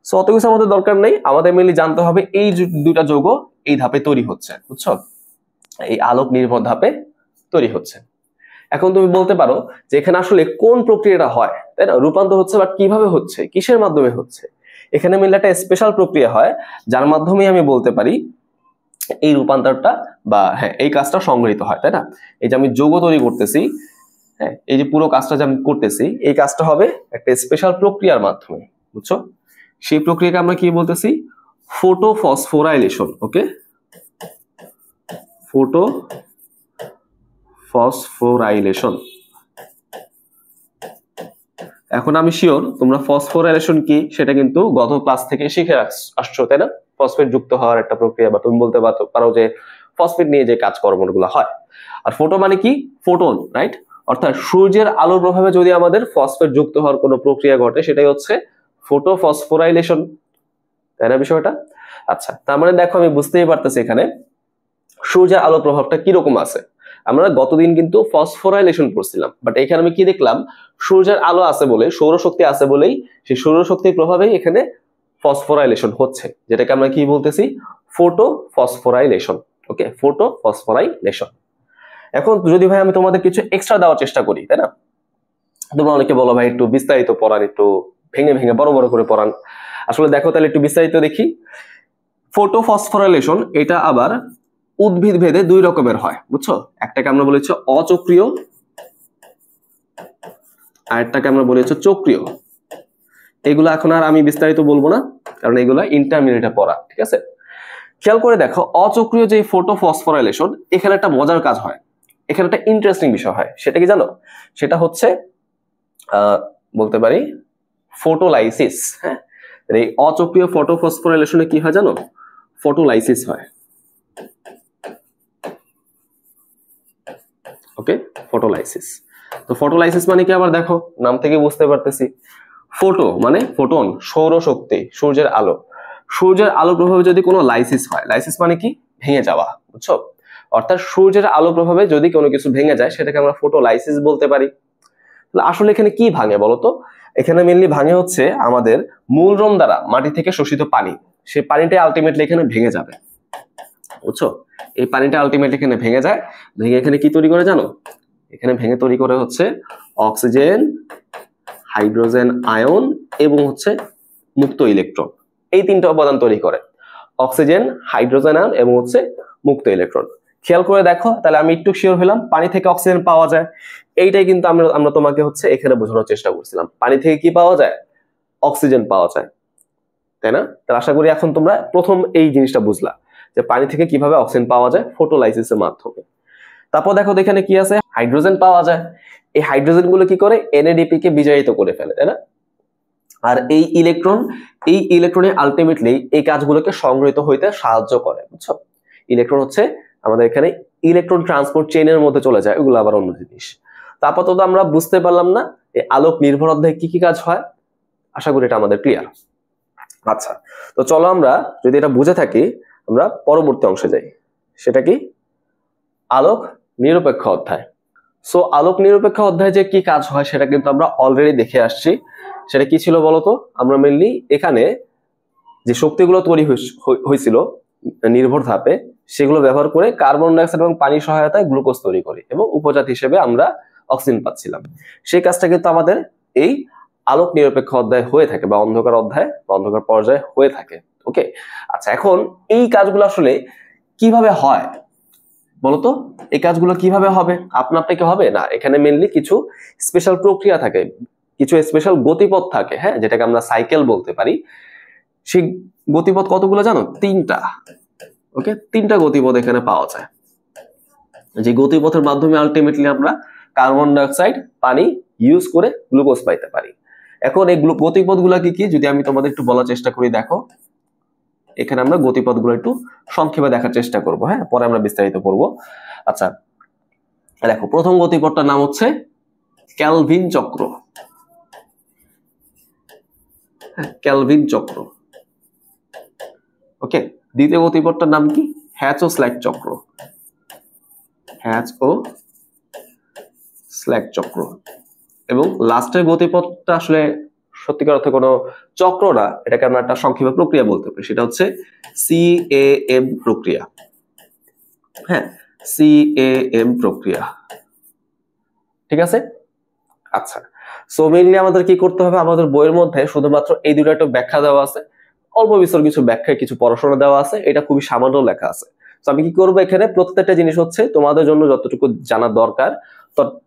সো অত কিছু আমাদের দরকার নেই, আমাদের মেনলি জানতে হবে এই দুইটা যৌগ এই ধাপে তৈরি হচ্ছে, বুঝছো, এই আলোক নির্ভর ধাপে তৈরি হচ্ছে। এখন তুমি বলতে পারো যে এখানে আসলে কোন প্রক্রিয়াটা হয়, তাই না? রূপান্তর হচ্ছে, বাট কিভাবে হচ্ছে, কিসের মাধ্যমে হচ্ছে? এখানে মেনলি একটা স্পেশাল প্রক্রিয়া হয় যার মাধ্যমে আমি বলতে পারি এই রূপান্তরটা বা হ্যাঁ এই কাজটা সংগৃহীত হয়, তাই না? এই যে আমি যৌগ তৈরি করতেছি, হ্যাঁ এই যে পুরো কাজটা যে আমি করতেছি, এই কাজটা হবে একটা স্পেশাল প্রক্রিয়ার মাধ্যমে, বুঝছো? সেই প্রক্রিয়াকে আমরা কি বলতেছি? ফটোফসফোরাইলেশন। ওকে, ফটোফসফোরাইলেশন। এখন আমি শিওর তোমরা ফসফোরাইলেশন কি সেটা কিন্তু গত ক্লাস থেকে শিখে আসছো, তাই না? ফসফেট যুক্ত হওয়ার একটা প্রক্রিয়া, বা তুমি বলতে পারো যে ফসফেট নিয়ে যে কাজকর্মগুলো হয়। আর ফোটো মানে কি? Photon, right? অর্থাৎ সূর্যের আলোর প্রভাবে যদি আমাদের ফসফেট যুক্ত হওয়ার কোনো প্রক্রিয়া ঘটে সেটাই হচ্ছে ফটোফসফোরাইলেশন, তাই না বিষয়টা? আচ্ছা, তার মানে দেখো আমি বুঝতেই পারতেছি এখানে সূর্যের আলোর প্রভাবটা কিরকম আছে। আমরা গতদিন কিন্তু ফসফোরাইলেশন পড়ছিলাম, বাট এখানে আমি কি দেখলাম? সূর্যের আলো আছে বলে, সৌরশক্তি আছে বলেই সেই সৌরশক্তির প্রভাবেই এখানে ফসফোরাইলেশন হচ্ছে, যেটাকে আমরা কি বলতেছি? ফটোফসফোরাইলেশন। ওকে, ফটোফসফোরাইলেশন। এখন যদি ভাই আমি তোমাদের কিছু এক্সট্রা দেওয়ার চেষ্টা করি, তাই না? তোমরা অনেকে বলো ভাই একটু বিস্তারিত পড়ান, একটু ভেঙে ভেঙে বড় বড় করে পড়ান। আসলে দেখো তাহলে একটু বিস্তারিত দেখি। ফটোফসফোরাইলেশন এটা আবার উদ্ভিদ ভেদে দুই রকমের হয়, বুঝছো? একটাকে আমরা বলি হচ্ছে অচক্রিয়, আর একটাকে আমরা বলি হচ্ছে চক্রিয়। এগুলো এখন আর আমি বিস্তারিত বলবো না, কারণ এগুলো ইন্টারমিডিয়েটে পড়া, ঠিক আছে? খেয়াল করে দেখো, অচক্রিয় যে ফটোফসফোরাইলেশন, এখানে একটা মজার কাজ হয়, এখানে একটা ইন্টারেস্টিং বিষয় হয়। সেটা কি জানো? সেটা হচ্ছে বলতে পারি ফটোলাইসিস। হ্যাঁ, এই অচক্রিয় ফটোফসফোরাইলেশনে কি হয় জানো? ফটোলাইসিস হয়। ওকে, ফটোলাইসিস। তো ফটোলাইসিস মানে কি? আবার দেখো নাম থেকে বুঝতে পারতেছি, ফটো মানে ফোটন, সৌরশক্তি, সূর্যের আলো। সূর্যের আলো প্রভাবে যদি কোনো লাইসিস হয়, লাইসিস মানে কি? ভেঙে যাওয়া, বুঝছো? অর্থাৎ সূর্যের আলো প্রভাবে যদি কোনো কিছু ভেঙে যায় সেটাকে আমরা ফটোলাইসিস বলতে পারি। আসলে এখানে কি ভাঙে বলতো? এখানে মেইনলি ভাঙে হচ্ছে আমাদের মূলরম দ্বারা মাটি থেকে শোষিত পানি, সেই পানিটা আলটিমেটলি এখানে ভেঙে যাবে, বুঝছো? এই পানিটা আলটিমেটলি এখানে ভেঙে যায়, ভেঙে এখানে কি তৈরি করে জানো? এখানে ভেঙে তৈরি করে হচ্ছে অক্সিজেন, হাইড্রোজেন আয়ন এবং হচ্ছে মুক্ত ইলেকট্রন। এই তিনটা উপাদান তৈরি করে, অক্সিজেন, হাইড্রোজেন আয়ন এবং হচ্ছে মুক্ত ইলেকট্রন। খেয়াল করে দেখো, তাহলে আমি একটু শিওর হলাম পানি থেকে অক্সিজেন পাওয়া যায়। এইটাই কিন্তু আমরা তোমাকে হচ্ছে এখানে বোঝানোর চেষ্টা করছিলাম, পানি থেকে কি পাওয়া যায়? অক্সিজেন পাওয়া যায়, তাই না? তাহলে আশা করি এখন তোমরা প্রথম এই জিনিসটা বুঝলা যে পানি থেকে কিভাবে অক্সিজেন পাওয়া যায়, ফটোলাইসিসের মাধ্যমে। তারপর দেখো এখানে কি আছে? হাইড্রোজেন পাওয়া যায়। এই হাইড্রোজেন গুলো কি করে? NADP কে বিজারিত করে ফেলে, তাই না? আর এই ইলেকট্রনে আলটিমেটলি এই কাজগুলোকে সংগৃহীত হইতে সাহায্য করে, বুঝছো? ইলেকট্রন হচ্ছে আমাদের এখানে ইলেকট্রন ট্রান্সপোর্ট চেইনের মধ্যে চলে যায়, ওগুলো আবার অন্য জিনিস। তারপর তো আমরা বুঝতে পারলাম না এই আলোক নির্ভর অধ্যায়ে কি কি কাজ হয়। আশা করি এটা আমাদের ক্লিয়ার। আচ্ছা, তো চলো আমরা যদি এটা বুঝে থাকি আমরা পরবর্তী অংশে যাই। সেটা কি? আলোক নিরপেক্ষ অধ্যায়। সো আলোক নিরপেক্ষ অধ্যায়ে যে কি কাজ হয় সেটা কিন্তু আমরা অলরেডি দেখে আসছি। সেটা কি ছিল বলতো? আমরা মেইনলি এখানে যে শক্তিগুলো তৈরি হয়েছিল নির্ভর ধাপে, সেগুলো ব্যবহার করে কার্বন ডাইঅক্সাইড এবং পানির সহায়তায় গ্লুকোজ তৈরি করি এবং উপজাত হিসেবে আমরা অক্সিজেন পাচ্ছিলাম। সেই কাজটা কিন্তু আমাদের এই আলোক নিরপেক্ষ অধ্যায় হয়ে থাকে, বা অন্ধকার অধ্যায় বা অন্ধকার পর্যায়ে হয়ে থাকে। ওকে, আচ্ছা, এখন এই কাজগুলো আসলে কিভাবে হয় বলতো? এই কাজগুলো কিভাবে হবে? আপনাকে হবে না, এখানে মেইনলি কিছু স্পেশাল প্রক্রিয়া থাকে, কিছু স্পেশাল গতিপথ থাকে, হ্যাঁ, যেটাকে আমরা সাইকেল বলতে পারি। সেই গতিপথ কতগুলো জানো? 3টা। ওকে, 3টা গতিপথ এখানে পাওয়া যায়, যে গতিপথের মাধ্যমে আলটিমেটলি আমরা কার্বন ডাইঅক্সাইড, পানি ইউজ করে গ্লুকোজ পাইতে পারি। এখন এই গতিপথগুলো কি কি যদি আমি তোমাদের একটু বলার চেষ্টা করি, দেখো এখানে আমরা গতিপথগুলো একটু সংক্ষেপে দেখার চেষ্টা করব, হ্যাঁ, পরে আমরা বিস্তারিত পড়বো। আচ্ছা দেখো, প্রথম গতিপথটার নাম হচ্ছে ক্যালভিন চক্র। ক্যালভিন চক্র। ওকে, দ্বিতীয় গতিপথটার নাম কি? হ্যাচ ও স্ল্যাক চক্র। হ্যাচ ও স্ল্যাক চক্র। এবং লাস্টের গতিপথটা আসলে সত্যিকার অর্থে কোনো চক্র না, এটাকে আমরা একটা সংক্ষেপে প্রক্রিয়া বলতে পারি, সেটা হচ্ছে CAM প্রক্রিয়া। হ্যাঁ, CAM প্রক্রিয়া, ঠিক আছে। আচ্ছা, সো মেইনলি আমাদের কি করতে হবে, আমাদের বইয়ের মধ্যে শুধুমাত্র এই দুটো একটা ব্যাখ্যা দেওয়া আছে, অল্প বিস্তর কিছু ব্যাখ্যা কিছু পড়াশোনা দেওয়া আছে, এটা খুবই সামান্য লেখা আছে। তো আমি কি করবো, এখানে প্রত্যেকটা জিনিস হচ্ছে তোমাদের জন্য যতটুকু জানা দরকার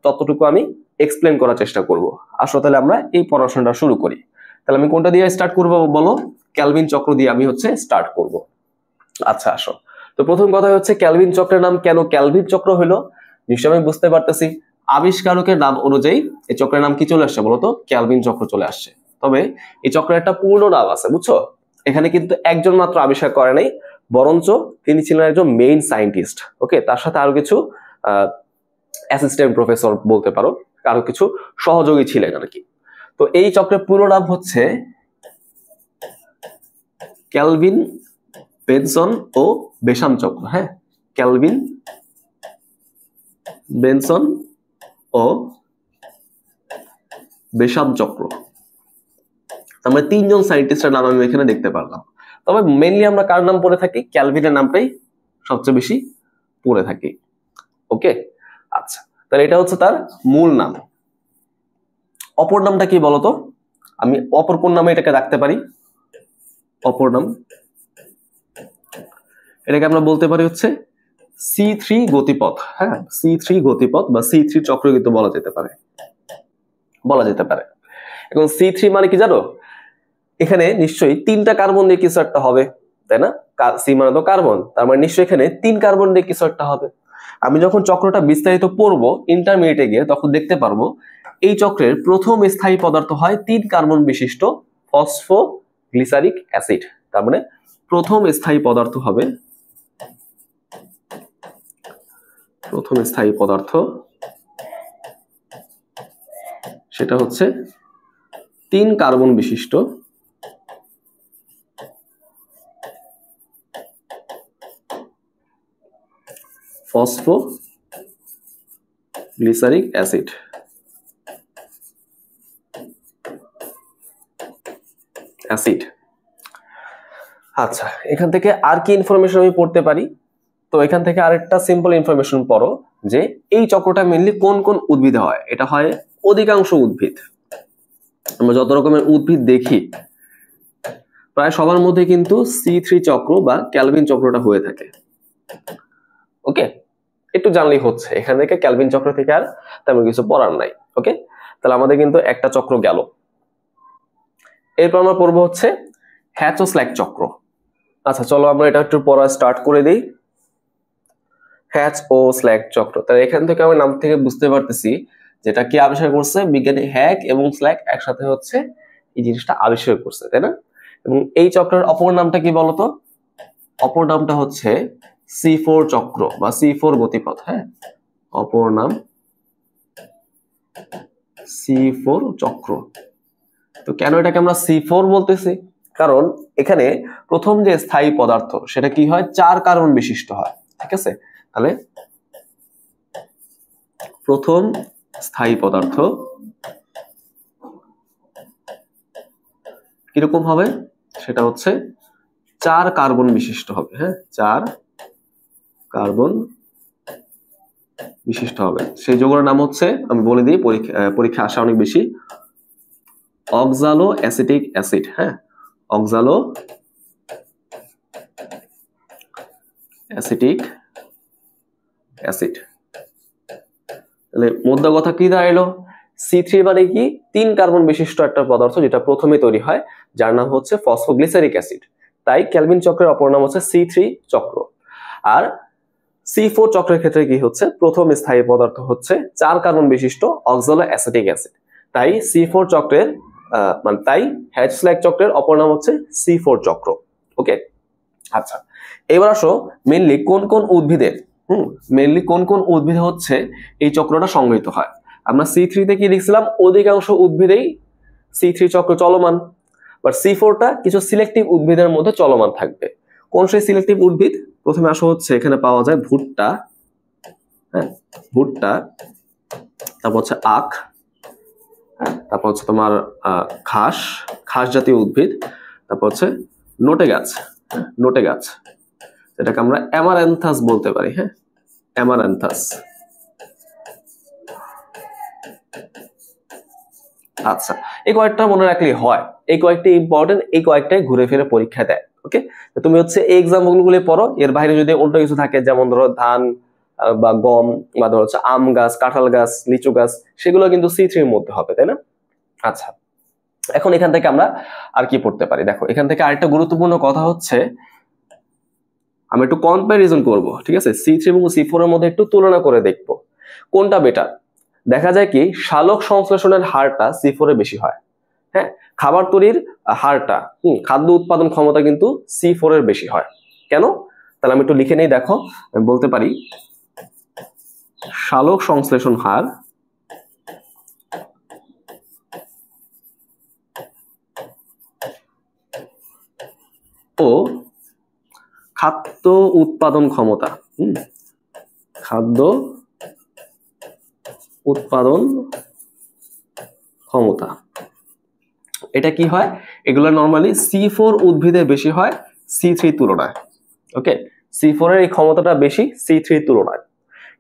ততটুকু আমি এক্সপ্লেন করার চেষ্টা করব। আসলে তাহলে আমরা এই পড়াশোনাটা শুরু করি। তাহলে আমি কোনটা দিয়ে স্টার্ট করবো বলো? ক্যালভিন চক্র দিয়ে আমি হচ্ছে স্টার্ট করব। আচ্ছা আসো, তো প্রথম কথা হচ্ছে ক্যালভিন চক্রের নাম কেন ক্যালভিন চক্র হলো? নিশ্চয়ই আমি বুঝতে পারতেছি, আবিষ্কারকের নাম অনুযায়ী এই চক্রের নাম কি চলে আসছে বলতো? ক্যালভিন চক্র চলে আসছে। তবে এই চক্রের একটা পূর্ণ নাম আছে, বুঝছো? এখানে কিন্তু একজন মাত্র আবিষ্কার করে নাই, বরঞ্চ তিনি ছিলেন একজন মেইন সায়েন্টিস্ট। ওকে, তার সাথে আরো কিছু অ্যাসিস্ট্যান্ট প্রফেসর বলতে পারো, আরো কিছু সহযোগী ছিলেন আর কি। তো এই চক্রের পুরো নাম হচ্ছে ক্যালভিন, বেনসন ও বেসাম চক্র। হ্যাঁ, ক্যালভিন, বেনসন ও বেসাম চক্র। আমরা তিনজন সায়েন্টিস্টের নাম আমি এখানে দেখতে পারলাম। তবে মেইনলি আমরা কার নাম পড়ে থাকি? ক্যালভিনের নামটাই সবচেয়ে বেশি পড়ে থাকি। ওকে, আচ্ছা, তাহলে এটা হচ্ছে তার মূল নাম। অপর নামটা কি বলতো? আমি অপর কোন নামে এটাকে রাখতে পারি? অপর নাম এটাকে আমরা বলতে পারি হচ্ছে C3 গতিপথ। হ্যাঁ, C3 গতিপথ বা C3 চক্র কিন্তু বলা যেতে পারে। এখন C3 মানে কি জানো? এখানে নিশ্চয়ই 3টা কার্বন দিয়ে কিছু একটা হবে, তাই না? C মানে তো কার্বন, তার মানে নিশ্চয়ই এখানে 3 কার্বন দিয়ে কিছু একটা হবে। আমি যখন চক্রটা বিস্তারিত পড়বো ইন্টারমিডিয়েটে গিয়ে, তখন দেখতে পারবো এই চক্রের প্রথম স্থায়ী পদার্থ হয় 3 কার্বন বিশিষ্ট ফসফোগ্লিসারিক অ্যাসিড। তার মানে প্রথম স্থায়ী পদার্থ হবে, সেটা হচ্ছে 3 কার্বন বিশিষ্ট ফসফোগ্লিসারিক অ্যাসিড। আচ্ছা, এখান থেকে আর কি ইনফরমেশন আমি পড়তে পারি? তো এখান থেকে আরেকটা সিম্পল ইনফরমেশন পড়ো যে এই চক্রটা মেইনলি কোন কোন উদ্ভিদে হয়। এটা হয় অধিকাংশ উদ্ভিদ। আমরা যত রকমের উদ্ভিদ দেখি প্রায় সবার মধ্যে কিন্তু C3 চক্র বা ক্যালভিন চক্রটা হয়ে থাকে। ওকে, একটু জানলেই হচ্ছে, এখান থেকে ক্যালভিন চক্র থেকে আর তেমন কিছু পড়ার নাই। ওকে, তাহলে আমাদের কিন্তু একটা চক্র গেল। এরপর আমরা পড়বো হচ্ছে হ্যাচ ও স্ল্যাক চক্র। আচ্ছা চলো আমরা এটা একটু পড়া স্টার্ট করে দিই। হ্যাচ ও স্ল্যাক চক্র, তাহলে এখান থেকে আমি নাম থেকে বুঝতে পারতেছি যেটা কি আবিষ্কার করছে বিজ্ঞানী হ্যাক এবং স্ল্যাক একসাথে হচ্ছে এই জিনিসটা আবিষ্কার করছে, তাই না? এবং এই চক্রের অপর নামটা কি বলতো? অপর নামটা হচ্ছে C4 চক্র বা C4 গতিপথ। হ্যাঁ, অপর নাম C4 চক্র। তো কেন এটাকে আমরা C4 বলতেছি? কারণ এখানে প্রথম যে স্থায়ী পদার্থ সেটা কি হয়? 4 কার্বন বিশিষ্ট হয়। ঠিক আছে, তাহলে প্রথম স্থায়ী পদার্থ কিরকম হবে? সেটা হচ্ছে 4 কার্বন বিশিষ্ট হবে। হ্যাঁ, 4 কার্বন বিশিষ্ট হবে। সেই যৌগের নাম হচ্ছে, আমি বলে দিই, পরীক্ষা আসা অনেক বেশি, অক্সালো অ্যাসিটিক অ্যাসিড। হ্যাঁ, অক্সালো অ্যাসিটিক অ্যাসিড। তাহলে মোদ্দা কথা কি দাঁড়াইলো? C3 মানে কি? 3 কার্বন বিশিষ্ট একটা পদার্থ যেটা প্রথমে তৈরি হয়, যার নাম হচ্ছে ফসফোগ্লিসারিক অ্যাসিড। তাই ক্যালভিন চক্রের অপর নাম হচ্ছে C3 চক্র। আর C4 চক্রের ক্ষেত্রে কি হচ্ছে? প্রথম স্থায়ী পদার্থ হচ্ছে 4 কার্বন বিশিষ্ট অক্সালো অ্যাসিটিক অ্যাসিড। তাই C4 চক্রের তাই হ্যাচ স্ল্যাক চক্রের অপর নাম হচ্ছে C4 চক্র। ওকে, আচ্ছা এবার আসো মেইনলি কোন কোন উদ্ভিদে হচ্ছে এই চক্রটা সংঘটিত হয়। আমরা C3 তে কি লিখছিলাম? অধিকাংশ উদ্ভিদেই C3 চক্র চলমান, বাট C4টা কিছু সিলেক্টিভ উদ্ভিদের মধ্যে চলমান থাকবে। কোন সেই সিলেক্টিভ উদ্ভিদ? প্রথমে আসো হচ্ছে এখানে পাওয়া যায় ভুট্টা। হ্যাঁ, ভুট্টা, তারপর হচ্ছে আখ, তারপর হচ্ছে তোমার ঘাস, ঘাস জাতীয় উদ্ভিদ, তারপর হচ্ছে নোটে গাছ, নোটে গাছ, যেটাকে আমরা অ্যামারান্থাস বলতে পারি। হ্যাঁ, অ্যামারান্থাস। আচ্ছা, এই কয়েকটা মনে রাখলেই হয়, এই কয়েকটা ইম্পর্টেন্ট, এই কয়েকটাই ঘুরে ফিরে পরীক্ষা দেয়। ওকে, তুমি হচ্ছে এই এক্সাম্পল গুলো পড়ো, এর বাইরে যদি অন্য কিছু থাকে যেমন ধরো ধান বা গম বা ধরো হচ্ছে আম গাছ, কাঁঠাল গাছ, লিচু গাছ, সেগুলো কিন্তু C3 এর মধ্যে হবে, তাই না? আচ্ছা, এখন এখান থেকে আমরা আর কি পড়তে পারি? দেখো, এখান থেকে আরেকটা গুরুত্বপূর্ণ কথা হচ্ছে আমরা একটু কম্প্যারিজন করব, ঠিক আছে? C3 এবং C4 এর মধ্যে একটু তুলনা করে দেখব কোনটা বেটার। দেখা যায় কি সালোক সংশ্লেষণের হারটা C4 এ বেশি হয়। হ্যাঁ, খাবার তৈরির হারটা, খাদ্য উৎপাদন ক্ষমতা কিন্তু C4 এর বেশি হয়। কেন? তাহলে আমি একটু লিখে নেই। দেখো, আমি বলতে পারি সালোক সংশ্লেষণ হার ও খাদ্য উৎপাদন ক্ষমতা, খাদ্য উৎপাদন ক্ষমতা, এটা কি হয়? এগুলো নরমালি C4 উদ্ভিদে বেশি হয় C3 তুলনায়। ওকে, C4 এর এই ক্ষমতাটা বেশি C3 তুলনায়।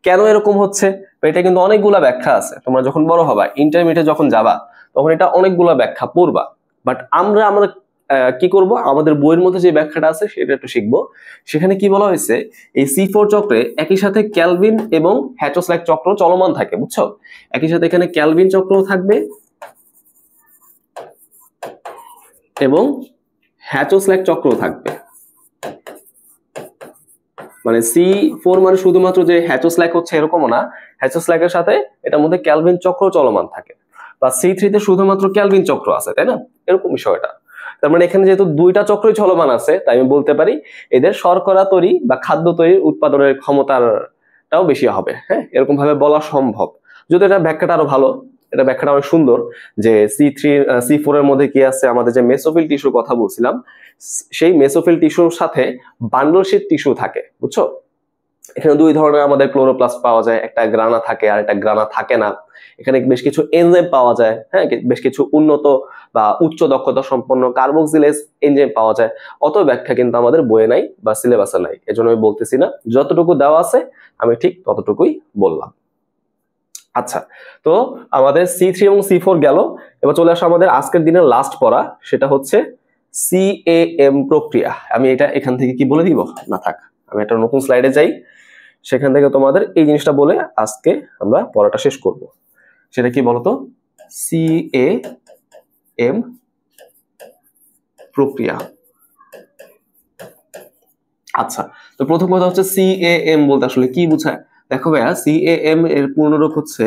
কেন এরকম হচ্ছে? এটা কিন্তু অনেকগুলা ব্যাখ্যা আছে। তোমরা যখন বড় হবা, ইন্টারমিডিয়েটে যখন যাবা, তখন এটা অনেকগুলা ব্যাখ্যা পড়বা। বাট আমরা আমাদের কি করব, আমাদের বইয়ের মধ্যে যে ব্যাখ্যাটা আছে সেটা একটু শিখবো। সেখানে কি বলা হয়েছে, এই C4 চক্রে একই সাথে ক্যালভিন এবং হ্যাচোস্ল্যাক চক্র চলমান থাকে, বুঝছো? একই সাথে এখানে ক্যালভিন চক্রও থাকবে এবং হ্যাচোস্ল্যাক চক্রও থাকবে। মানে C4 মানে শুধুমাত্র যে হ্যাচোস্ল্যাক হচ্ছে এরকমও না, হ্যাচোস্ল্যাকের সাথে এটার মধ্যে ক্যালভিন চক্র চলমান থাকে। বা C3 তে শুধুমাত্র ক্যালভিন চক্র আছে, তাই না? এরকম বিষয়টা। তার মানে এখানে যেহেতু দুইটা চক্রই চলমান আছে, তাই আমি বলতে পারি এদের শর্করা তৈরি বা খাদ্য তৈরির উৎপাদনের ক্ষমতাটাও বেশি হবে। হ্যাঁ, এরকম ভাবে বলা সম্ভব। যদি এটা ব্যাখ্যাটা আরো ভালো, এটা ব্যাখ্যাটা অনেক সুন্দর যে C4 এর মধ্যে কি আছে, আমাদের যে মেসোফিল টিস্যুর কথা বলছিলাম, সেই মেসোফিল টিস্যুর সাথে বান্ডল শীট টিস্যু থাকে, বুঝছো? এখানে দুই ধরনের আমাদের ক্লোরোপ্লাস্ট পাওয়া যায়, একটা গ্রানা থাকে আর একটা গ্রানা থাকে না। এখানে বেশ কিছু এনজাইম পাওয়া যায়, হ্যাঁ, বেশ কিছু উন্নত বা উচ্চ দক্ষতা সম্পন্ন কার্বক্সিলেজ এনজাইম পাওয়া যায়। অত ব্যাখ্যা কিন্তু আমাদের বইয়ে নাই বা সিলেবাসে নাই, এজন্য আমি বলতেছি না। যতটুকু দেওয়া আছে আমি ঠিক ততটুকুই বললাম। আচ্ছা, তো আমাদের C3 এবং C4 গেল। এবার চলে আসো আমাদের আজকের দিনের লাস্ট পড়া, সেটা হচ্ছে CAM প্রক্রিয়া। আমি এটা এখান থেকে কি বলে দিব? না থাক, আমি একটা নতুন স্লাইডে যাই, সেখান থেকে তোমাদের এই জিনিসটা বলে আজকে আমরা পড়াটা শেষ করব। সেটা কি বলতো? CAM প্রক্রিয়া। আচ্ছা, তো প্রথম কথা হচ্ছে CAM বলতে আসলে কি বোঝায়? দেখো ভাইয়া, CAM এর পূর্ণরূপ হচ্ছে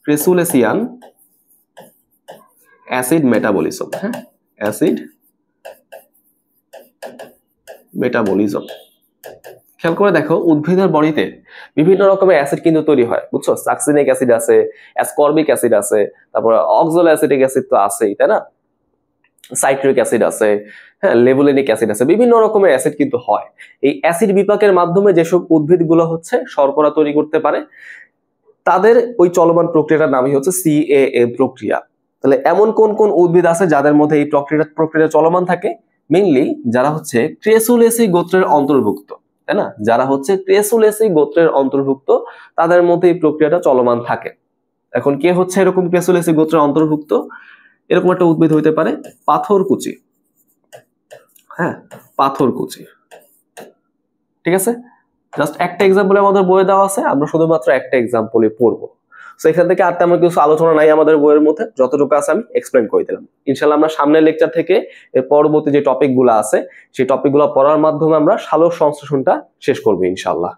ক্রেসুলেসিয়ান অ্যাসিড মেটাবলিজম। হ্যাঁ, অ্যাসিড মেটাবলিজম। খেয়াল করে দেখো, উদ্ভিদের বডিতে বিভিন্ন রকমের অ্যাসিড কিন্তু তৈরি হয়, বুঝছো? সাকসিনিক অ্যাসিড আছে, অ্যাসকর্বিক অ্যাসিড আছে, তারপর অক্সালোঅ্যাসিটিক অ্যাসিড তো আছেই, তাই না? সাইট্রিক অ্যাসিড আছে, হ্যাঁ, লেবুলিনিক অ্যাসিড আছে, বিভিন্ন রকমের অ্যাসিড কিন্তু হয়। এই অ্যাসিড বিপাকের মাধ্যমে যেসব উদ্ভিদগুলো হচ্ছে শর্করা তৈরি করতে পারে, তাদের ওই চলমান প্রক্রিয়াটার নামই হচ্ছে CAM প্রক্রিয়া। তাহলে এমন কোন কোন উদ্ভিদ আছে যাদের মধ্যে এই প্রক্রিয়া চলমান থাকে? মেইনলি যারা হচ্ছে ক্রেসুলেসি গোত্রের অন্তর্ভুক্ত, তাই না? যারা হচ্ছে ক্রেসুলেসি গোত্রের অন্তর্ভুক্ত, তাদের মধ্যে এই প্রক্রিয়াটা চলমান থাকে। এখন কে হচ্ছে এরকম ক্রেসুলেসি গোত্রের অন্তর্ভুক্ত? এরকম একটা উদ্ভিদ হইতে পারে পাথরকুচি। হ্যাঁ, পাথরকুচি, ঠিক আছে? জাস্ট একটা এক্সাম্পল আমাদের বইয়ে দেওয়া আছে, আমরা শুধুমাত্র একটা এক্সাম্পলই পড়বো। সো এখান থেকে আর তেমন কিছু আলোচনা নাই আমাদের বইয়ের মধ্যে, যতটুকু আছে আমি এক্সপ্লেন করে দিলাম। ইনশাআল্লাহ আমরা সামনের লেকচার থেকে এর পরবর্তী যে টপিকগুলো আছে সেই টপিকগুলো পড়ার মাধ্যমে আমরা সালোক সংশ্লেষণটা শেষ করবো ইনশাআল্লাহ।